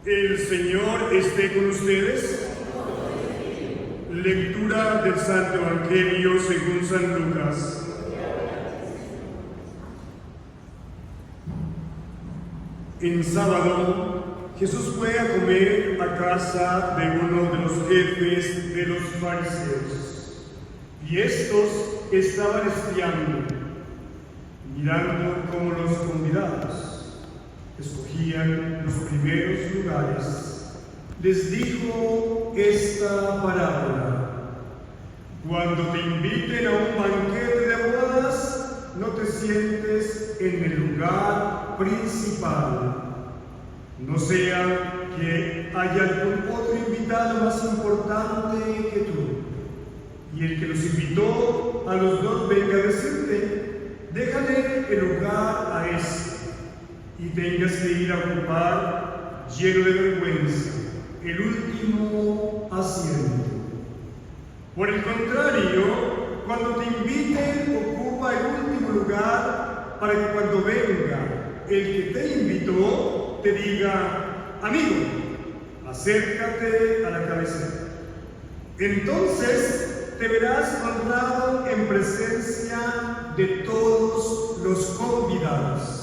El Señor esté con ustedes. Lectura del Santo Evangelio según San Lucas. En sábado, Jesús fue a comer a casa de uno de los jefes de los fariseos. Y estos estaban espiando, mirando cómo los convidados escogían los primeros lugares. Les dijo esta parábola: cuando te inviten a un banquete de bodas, no te sientes en el lugar principal, no sea que haya algún otro invitado más importante que tú, y el que los invitó a los dos venga a decirte: déjale el lugar a este, y tengas que ir a ocupar, lleno de vergüenza, el último asiento. Por el contrario, cuando te inviten, ocupa el último lugar, para que cuando venga el que te invitó, te diga: amigo, acércate a la cabecera. Entonces te verás honrado en presencia de todos los convidados.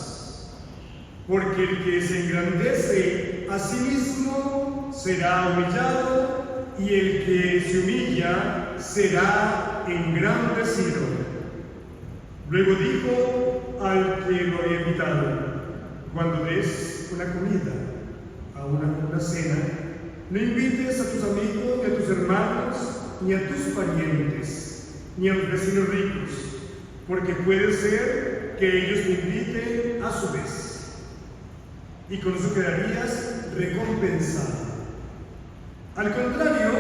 Porque el que se engrandece a sí mismo será humillado, y el que se humilla será engrandecido. Luego dijo al que lo había invitado: cuando des una comida, a una cena, no invites a tus amigos, ni a tus hermanos, ni a tus parientes, ni a los vecinos ricos, porque puede ser que ellos te inviten a su vez, y con eso quedarías recompensado. Al contrario,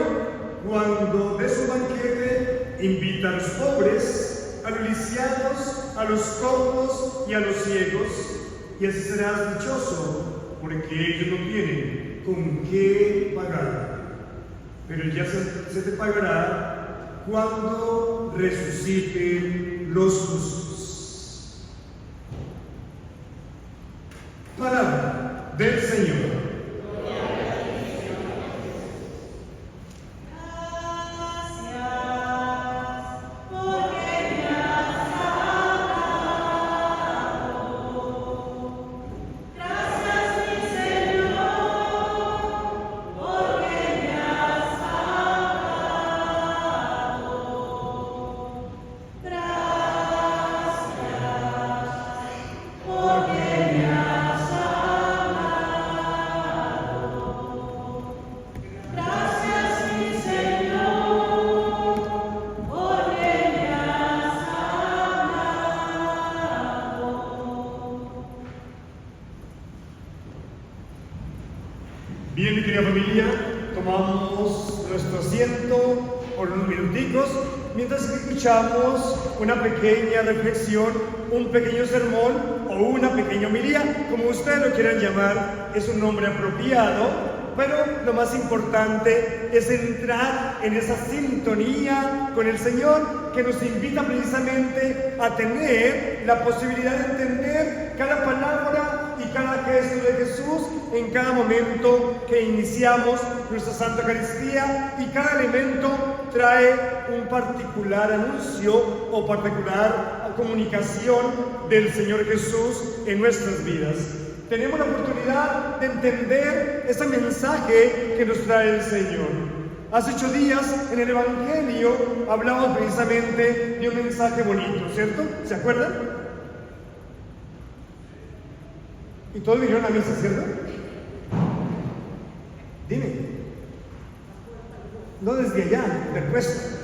cuando des un banquete, invita a los pobres, a los lisiados, a los cojos y a los ciegos, y así serás dichoso, porque ellos no tienen con qué pagar. Pero ya se te pagará cuando resuciten los justos. Palabra del Señor. Bien, mi querida familia, tomamos nuestro asiento por unos minuticos mientras escuchamos una pequeña reflexión, un pequeño sermón o una pequeña homilía, como ustedes lo quieran llamar. Es un nombre apropiado, pero lo más importante es entrar en esa sintonía con el Señor, que nos invita precisamente a tener la posibilidad de entender cada palabra y cada gesto de Jesús en cada momento que iniciamos nuestra Santa Eucaristía, y cada elemento trae un particular anuncio o particular comunicación del Señor Jesús en nuestras vidas. Tenemos la oportunidad de entender ese mensaje que nos trae el Señor. Hace 8 días en el Evangelio hablamos precisamente de un mensaje bonito, ¿cierto? ¿Se acuerdan? Y todos vinieron a misa, ¿cierto? Dime. No desde allá, del puesto.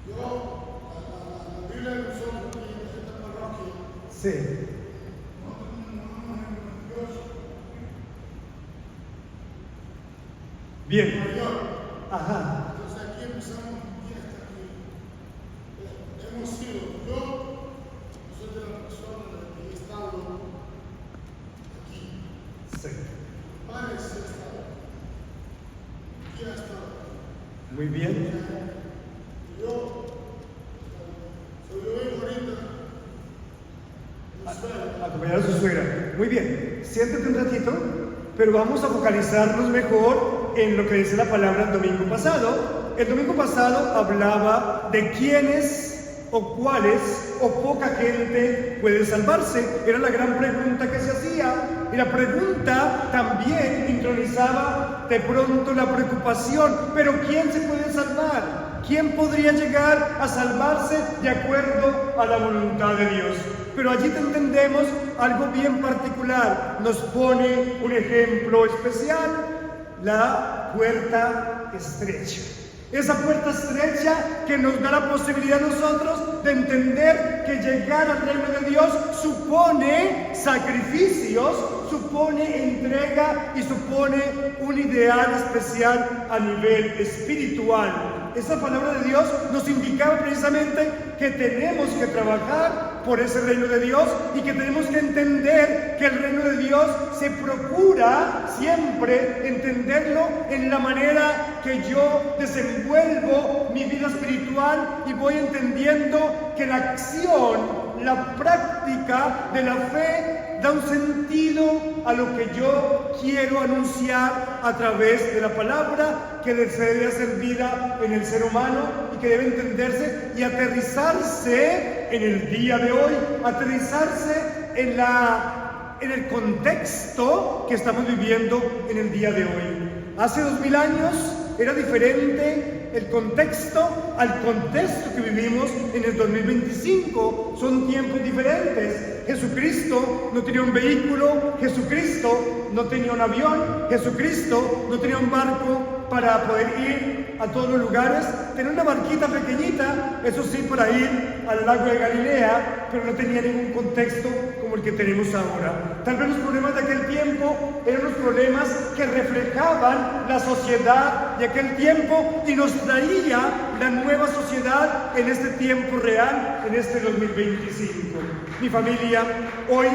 Yo, la Biblia de nosotros aquí en esta parroquia. Sí. Bien. Ajá. Entonces aquí empezamos y hasta aquí. Hemos sido, yo soy de la persona que he estado aquí. Sí. Padres he estado. Aquí ha estado. Muy bien. Yo vengo ahorita. Acompañar a su suegra. Muy bien. Siéntate un ratito pero vamos a focalizarnos mejor en lo que dice la palabra el domingo pasado. El domingo pasado hablaba de quiénes o cuáles o poca gente puede salvarse. Era la gran pregunta que se hacía. Y la pregunta también intronizaba de pronto la preocupación. ¿Pero quién se puede salvar? ¿Quién podría llegar a salvarse de acuerdo a la voluntad de Dios? Pero allí entendemos algo bien particular. Nos pone un ejemplo especial: la puerta estrecha. Esa puerta estrecha que nos da la posibilidad a nosotros de entender que llegar al reino de Dios supone sacrificios, supone entrega y supone un ideal especial a nivel espiritual. Esa palabra de Dios nos indicaba precisamente que tenemos que trabajar por ese reino de Dios y que tenemos que entender que el reino de Dios se procura siempre entenderlo en la manera que yo desenvuelvo mi vida espiritual y voy entendiendo que la acción, la práctica de la fe da un sentido a lo que yo quiero anunciar a través de la palabra que se debe hacer vida en el ser humano y que debe entenderse y aterrizarse en el día de hoy, aterrizarse en el contexto que estamos viviendo en el día de hoy. Hace 2000 años era diferente el contexto al contexto que vivimos en el 2025. Son tiempos diferentes. Jesucristo no tenía un vehículo, Jesucristo no tenía un avión, Jesucristo no tenía un barco para poder ir a todos los lugares. Tenía una barquita pequeñita, eso sí, para ir al lago de Galilea, pero no tenía ningún contexto como el que tenemos ahora. Tal vez los problemas de aquel tiempo eran los problemas que reflejaban la sociedad de aquel tiempo y nos traía la nueva sociedad en este tiempo real, en este 2025. Mi familia, hoy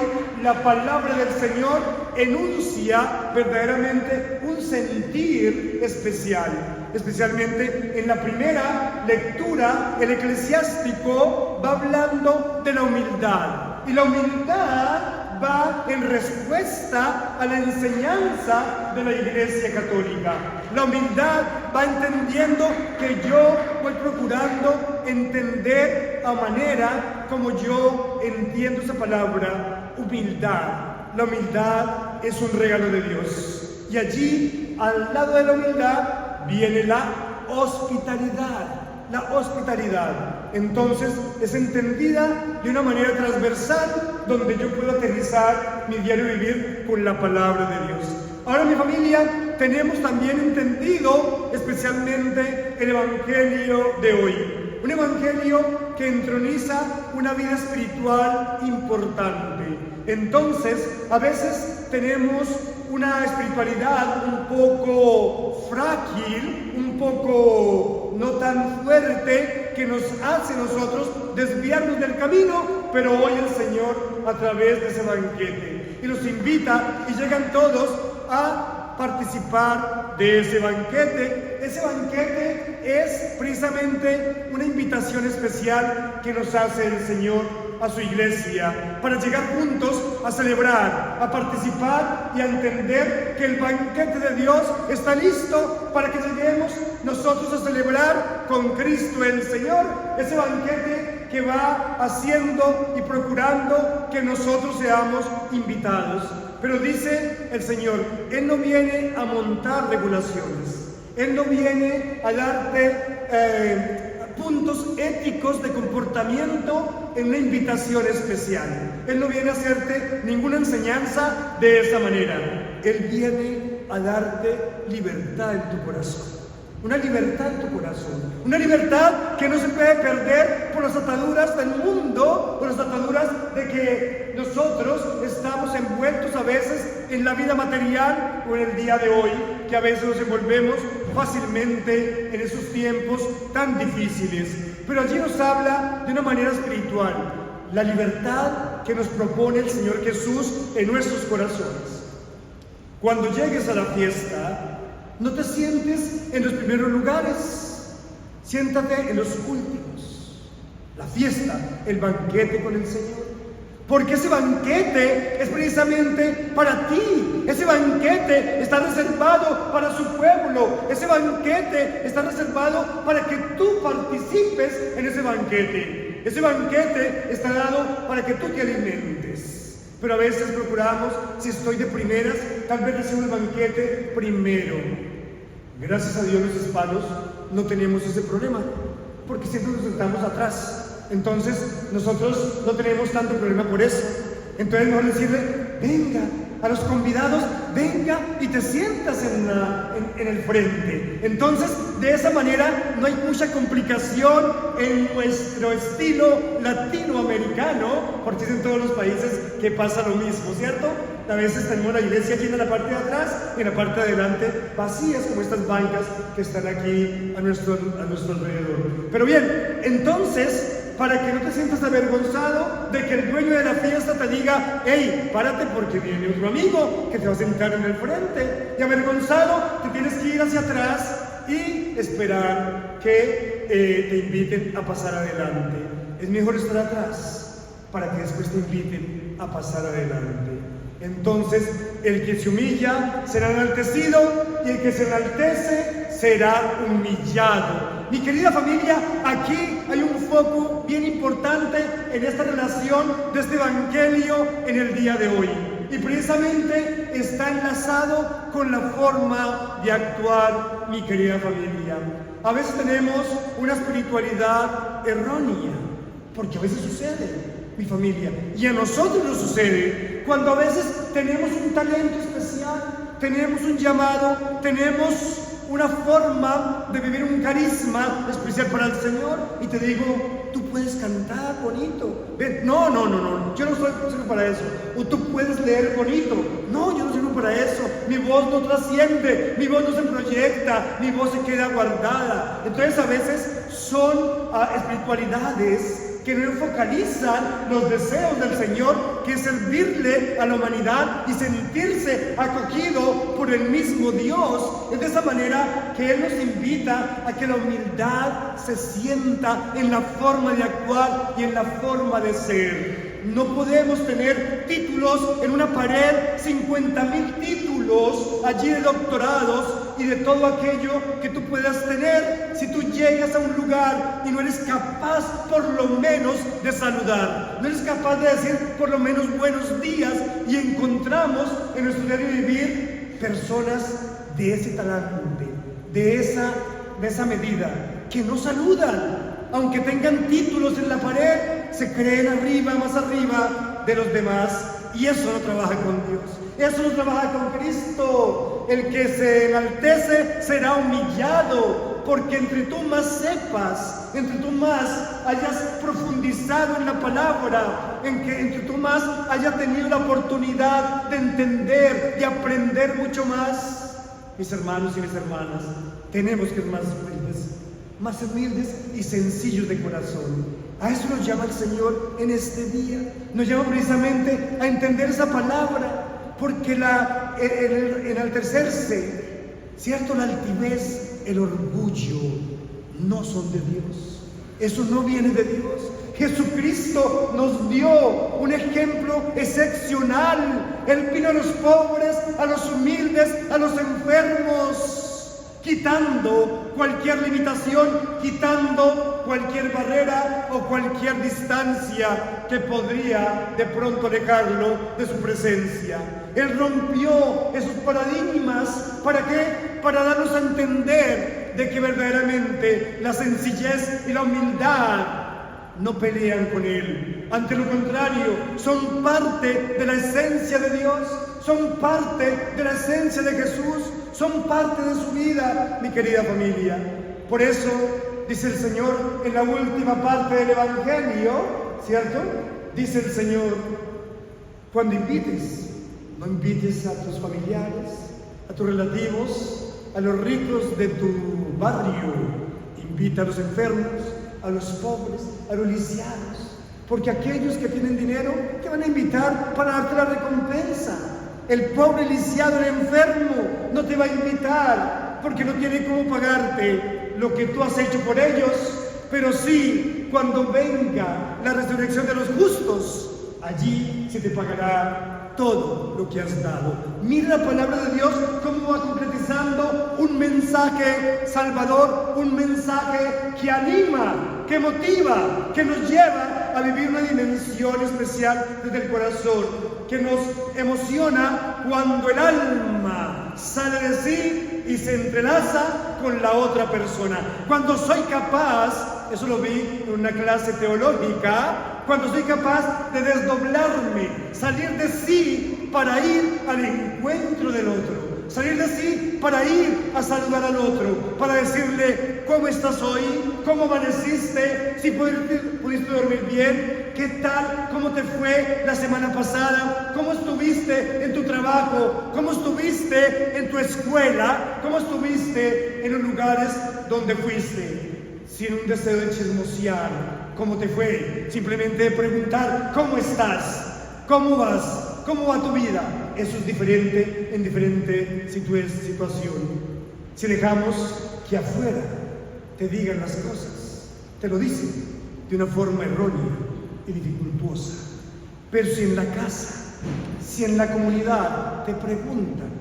la palabra del Señor enuncia verdaderamente un sentir especial. Especialmente en la primera lectura, el eclesiástico va hablando de la humildad. Y la humildad va en respuesta a la enseñanza de la Iglesia Católica. La humildad va entendiendo que yo voy procurando entender a manera como yo entiendo esa palabra, humildad. La humildad es un regalo de Dios. Y allí, al lado de la humildad, viene la hospitalidad. La hospitalidad, entonces, es entendida de una manera transversal, donde yo puedo aterrizar mi diario vivir con la palabra de Dios. Ahora, mi familia, tenemos también entendido especialmente el Evangelio de hoy. Un Evangelio que entroniza una vida espiritual importante. Entonces, a veces tenemos una espiritualidad un poco frágil, un poco no tan fuerte, que nos hace nosotros desviarnos del camino, pero hoy el Señor, a través de ese banquete, y los invita y llegan todos a participar de ese banquete. Ese banquete es precisamente una invitación especial que nos hace el Señor a su iglesia, para llegar juntos a celebrar, a participar y a entender que el banquete de Dios está listo para que lleguemos nosotros a celebrar con Cristo el Señor, ese banquete que va haciendo y procurando que nosotros seamos invitados. Pero dice el Señor, Él no viene a montar regulaciones, Él no viene a darte puntos éticos de comportamiento en una invitación especial. Él no viene a hacerte ninguna enseñanza de esa manera. Él viene a darte libertad en tu corazón. Una libertad en tu corazón. Una libertad que no se puede perder por las ataduras del mundo, por las ataduras de que nosotros estamos envueltos a veces en la vida material o en el día de hoy, que a veces nos envolvemos fácilmente en esos tiempos tan difíciles. Pero allí nos habla de una manera espiritual, la libertad que nos propone el Señor Jesús en nuestros corazones. Cuando llegues a la fiesta, no te sientes en los primeros lugares, siéntate en los últimos. La fiesta, el banquete con el Señor. Porque ese banquete es precisamente para ti. Ese banquete está reservado para su pueblo. Ese banquete está reservado para que tú participes en ese banquete. Ese banquete está dado para que tú te alimentes. Pero a veces procuramos, si estoy de primeras, tal vez recibo el banquete primero. Gracias a Dios los hispanos no tenemos ese problema, porque siempre nos sentamos atrás. Entonces nosotros no tenemos tanto problema por eso. Entonces mejor decirle, venga, a los convidados, venga y te sientas en el frente. Entonces de esa manera no hay mucha complicación en nuestro estilo latinoamericano, porque es en todos los países que pasa lo mismo, ¿cierto? A veces tenemos la iglesia llena en la parte de atrás y en la parte de adelante vacías, como estas bancas que están aquí a nuestro alrededor. Pero bien, entonces, para que no te sientas avergonzado de que el dueño de la fiesta te diga, hey, párate porque viene otro amigo que te va a sentar en el frente. Y avergonzado, te tienes que ir hacia atrás y esperar que te inviten a pasar adelante. Es mejor estar atrás para que después te inviten a pasar adelante. Entonces, el que se humilla será enaltecido y el que se enaltece será humillado. Mi querida familia, aquí hay un foco bien importante en esta relación de este evangelio en el día de hoy. Y precisamente está enlazado con la forma de actuar, mi querida familia. A veces tenemos una espiritualidad errónea, porque a veces sucede, mi familia, y a nosotros nos sucede cuando a veces tenemos un talento especial, tenemos un llamado, tenemos una forma de vivir un carisma especial para el Señor, y te digo, tú puedes cantar bonito. Ven, no, yo no sirvo para eso. O tú puedes leer bonito. No, yo no sirvo para eso. Mi voz no trasciende, mi voz no se proyecta, mi voz se queda guardada. Entonces a veces son espiritualidades que no focalizan los deseos del Señor, que es servirle a la humanidad y sentirse acogido por el mismo Dios. Es de esa manera que Él nos invita a que la humildad se sienta en la forma de actuar y en la forma de ser. No podemos tener títulos en una pared, 50,000 títulos allí de doctorados y de todo aquello que tú puedas tener si tú llegas a un lugar y no eres capaz por lo menos de saludar, no eres capaz de decir por lo menos buenos días, y encontramos en nuestro diario vivir personas de ese talante, de esa medida, que no saludan. Aunque tengan títulos en la pared, se creen arriba, más arriba de los demás, y eso no trabaja con Dios, eso no trabaja con Cristo. El que se enaltece será humillado, porque entre tú más sepas, entre tú más hayas profundizado en la palabra, entre tú más hayas tenido la oportunidad de entender, de aprender mucho más, mis hermanos y mis hermanas, tenemos que ser más humildes y sencillos de corazón. A eso nos llama el Señor en este día. Nos llama precisamente a entender esa palabra, porque el enaltecerse, ¿cierto? La altivez, el orgullo, no son de Dios. Eso no viene de Dios. Jesucristo nos dio un ejemplo excepcional. Él vino a los pobres, a los humildes, a los enfermos, quitando cualquier limitación, quitando cualquier barrera o cualquier distancia que podría de pronto alejarlo de su presencia. Él rompió esos paradigmas. ¿Para qué? Para darnos a entender de que verdaderamente la sencillez y la humildad no pelean con Él. Ante lo contrario, son parte de la esencia de Dios, son parte de la esencia de Jesús, son parte de su vida, mi querida familia. Por eso, dice el Señor en la última parte del Evangelio, ¿cierto? Dice el Señor, cuando invites, no invites a tus familiares, a tus relativos, a los ricos de tu barrio. Invita a los enfermos, a los pobres, a los lisiados, porque aquellos que tienen dinero te van a invitar para darte la recompensa. El pobre lisiado, el enfermo, no te va a invitar porque no tiene cómo pagarte lo que tú has hecho por ellos. Pero sí, cuando venga la resurrección de los justos, allí se te pagará todo lo que has dado. Mira la palabra de Dios cómo va concretizando un mensaje salvador, un mensaje que anima, que motiva, que nos lleva a vivir una dimensión especial desde el corazón, que nos emociona cuando el alma sale de sí y se entrelaza con la otra persona. Cuando soy capaz, eso lo vi en una clase teológica, cuando soy capaz de desdoblarme, salir de sí para ir al encuentro del otro. Salir de sí para ir a saludar al otro, para decirle cómo estás hoy, cómo amaneciste, si pudiste dormir bien, qué tal, cómo te fue la semana pasada, cómo estuviste en tu trabajo, cómo estuviste en tu escuela, cómo estuviste en los lugares donde fuiste, sin un deseo de chismosear, cómo te fue, simplemente preguntar cómo estás, cómo vas. ¿Cómo va tu vida? Eso es diferente en diferente situación. Si dejamos que afuera te digan las cosas, te lo dicen de una forma errónea y dificultuosa. Pero si en la casa, si en la comunidad te preguntan,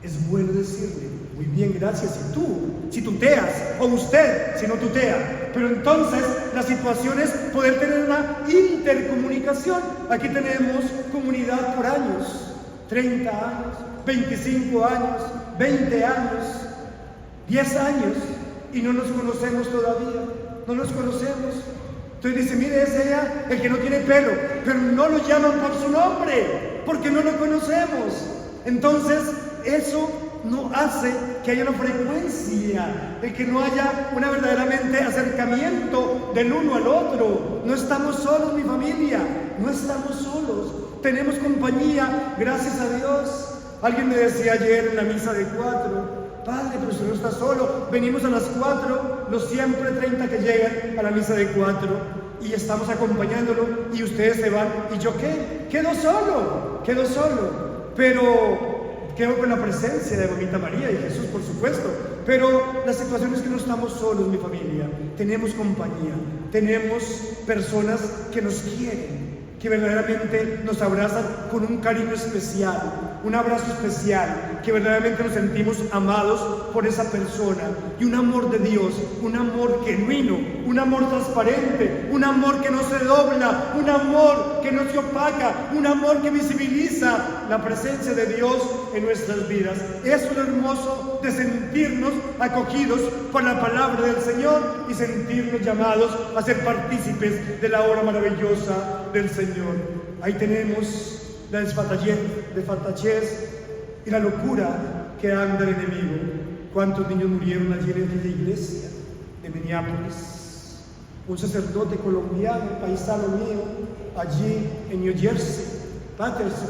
es bueno decirle, muy bien, gracias, si tuteas, o usted, si no tutea. Pero entonces la situación es poder tener una intercomunicación. Aquí tenemos comunidad por años, 30 años, 25 años, 20 años, 10 años, y no nos conocemos todavía, no nos conocemos. Entonces dice, mire, es ella el que no tiene pelo, pero no lo llaman por su nombre, porque no lo conocemos. Entonces, eso no hace que haya una frecuencia, el que no haya una verdaderamente acercamiento del uno al otro. No estamos solos, mi familia, no estamos solos, tenemos compañía, gracias a Dios. Alguien me decía ayer en la misa de 4, padre, pero usted no está solo, venimos a las 4, los siempre 30 que llegan a la misa de 4, y estamos acompañándolo, y ustedes se van, ¿y yo qué? Quedo solo, pero quedo con la presencia de Mamita María y Jesús, por supuesto. Pero la situación es que no estamos solos, mi familia. Tenemos compañía, tenemos personas que nos quieren, que verdaderamente nos abrazan con un cariño especial, un abrazo especial, que verdaderamente nos sentimos amados por esa persona. Y un amor de Dios, un amor genuino, un amor transparente, un amor que no se dobla, un amor que no se opaca, un amor que visibiliza la presencia de Dios en nuestras vidas. Es lo hermoso de sentirnos acogidos por la palabra del Señor y sentirnos llamados a ser partícipes de la obra maravillosa del Señor. Ahí tenemos la desfachatez y la locura que anda el enemigo. ¿Cuántos niños murieron allí en aquella iglesia de Minneapolis? Un sacerdote colombiano, paisano mío, allí en New Jersey, Patterson,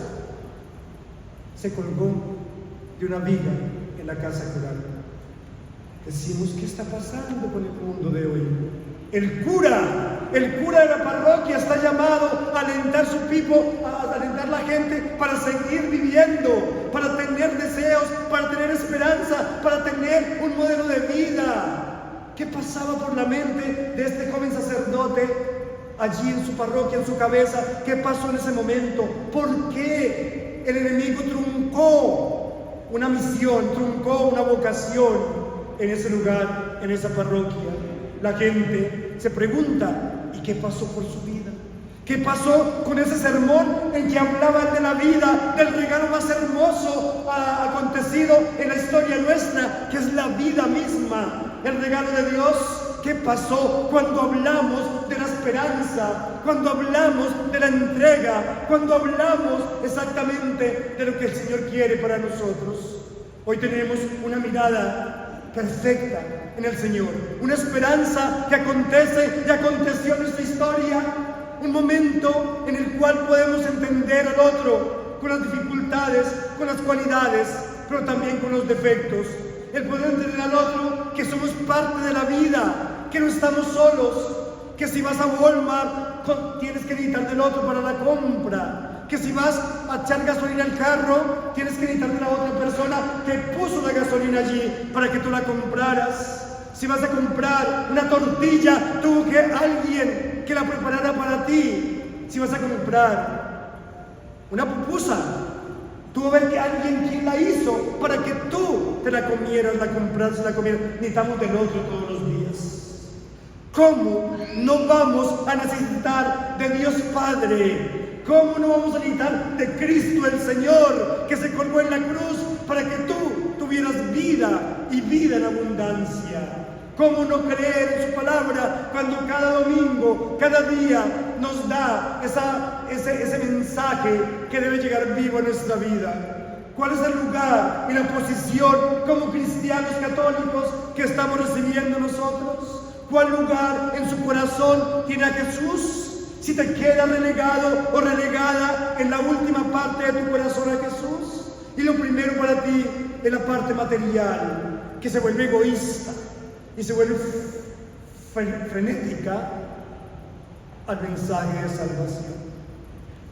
se colgó de una viga en la casa coral. Decimos, ¿qué está pasando con el mundo de hoy? El cura de la parroquia está llamado a alentar a alentar la gente para seguir viviendo, para tener deseos, para tener esperanza, para tener un modelo de vida. ¿Qué pasaba por la mente de este joven sacerdote allí en su parroquia, en su cabeza? ¿Qué pasó en ese momento? ¿Por qué el enemigo truncó una misión, truncó una vocación en ese lugar, en esa parroquia? La gente se pregunta, ¿y qué pasó por su vida? ¿Qué pasó con ese sermón en que hablaba de la vida, del regalo más hermoso acontecido en la historia nuestra, que es la vida misma, el regalo de Dios? ¿Qué pasó cuando hablamos de la esperanza, cuando hablamos de la entrega, cuando hablamos exactamente de lo que el Señor quiere para nosotros? Hoy tenemos una mirada perfecta en el Señor, una esperanza que acontece y aconteció en nuestra historia, un momento en el cual podemos entender al otro con las dificultades, con las cualidades, pero también con los defectos. El poder entender al otro que somos parte de la vida, que no estamos solos, que si vas a Walmart tienes que necesitar del otro para la compra, que si vas a echar gasolina al carro tienes que necesitar de la otra persona que puso la gasolina allí para que tú la compraras. Si vas a comprar una tortilla, tuvo que alguien que la preparara para ti. si vas a comprar una pupusa, tú vas a ver que alguien quien la hizo para que tú te la comieras, la compraras, la comieras. Necesitamos del otro todos los días. ¿Cómo no vamos a necesitar de Dios Padre? ¿Cómo no vamos a necesitar de Cristo el Señor, que se colgó en la cruz para que tú tuvieras vida y vida en abundancia? ¿Cómo no creer en su palabra cuando cada domingo, cada día nos da ese mensaje que debe llegar vivo a nuestra vida? ¿Cuál es el lugar y la posición como cristianos católicos que estamos recibiendo nosotros? ¿Cuál lugar en su corazón tiene a Jesús? Si te queda relegado o relegada en la última parte de tu corazón a Jesús. Y lo primero para ti es la parte material, que se vuelve egoísta y se vuelve frenética al mensaje de salvación.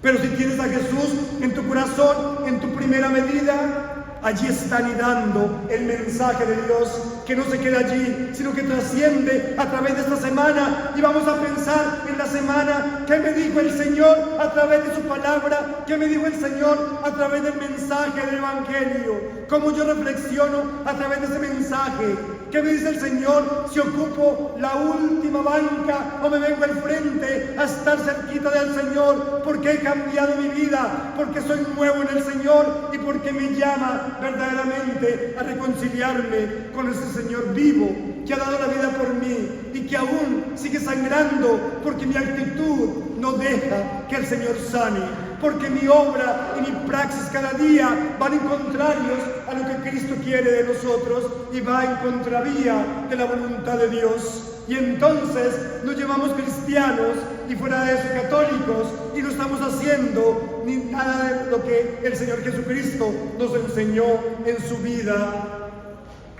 Pero si tienes a Jesús en tu corazón, en tu primera medida, allí está anidando el mensaje de Dios, que no se queda allí, sino que trasciende a través de esta semana. Y vamos a pensar en la semana, ¿qué me dijo el Señor a través de su palabra? ¿Qué me dijo el Señor a través del mensaje del Evangelio? ¿Cómo yo reflexiono a través de ese mensaje? ¿Qué me dice el Señor si ocupo la última banca o me vengo al frente a estar cerquita del Señor? Porque he cambiado mi vida, porque soy nuevo en el Señor y porque me llama verdaderamente a reconciliarme con ese Señor vivo que ha dado la vida por mí y que aún sigue sangrando, porque mi actitud no deja que el Señor sane, porque mi obra y mi praxis cada día van en contrarios a lo que Cristo quiere de nosotros y va en contravía de la voluntad de Dios. Y entonces nos llamamos cristianos y fuera de eso católicos, y no estamos haciendo ni nada de lo que el Señor Jesucristo nos enseñó en su vida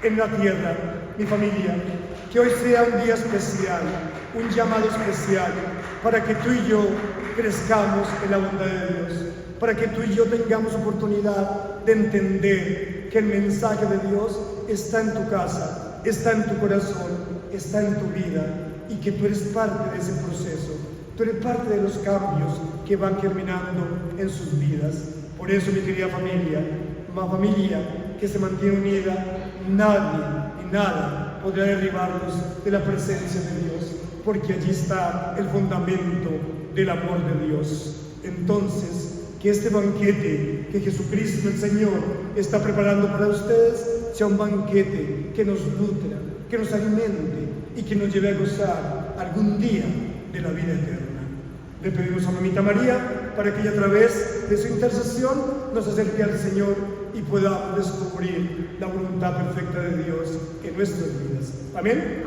en la tierra. Mi familia, que hoy sea un día especial, un llamado especial, para que tú y yo crezcamos en la bondad de Dios, para que tú y yo tengamos oportunidad de entender que el mensaje de Dios está en tu casa, está en tu corazón, está en tu vida, y que tú eres parte de ese proceso, tú eres parte de los cambios que van germinando en sus vidas. Por eso, mi querida familia, una familia que se mantiene unida, nadie y nada podrá derribarnos de la presencia de Dios, porque allí está el fundamento del amor de Dios. Entonces, que este banquete que Jesucristo el Señor está preparando para ustedes sea un banquete que nos nutra, que nos alimente y que nos lleve a gozar algún día de la vida eterna. Le pedimos a Mamita María para que ella, a través de su intercesión, nos acerque al Señor y podamos descubrir la voluntad perfecta de Dios en nuestras vidas. Amén.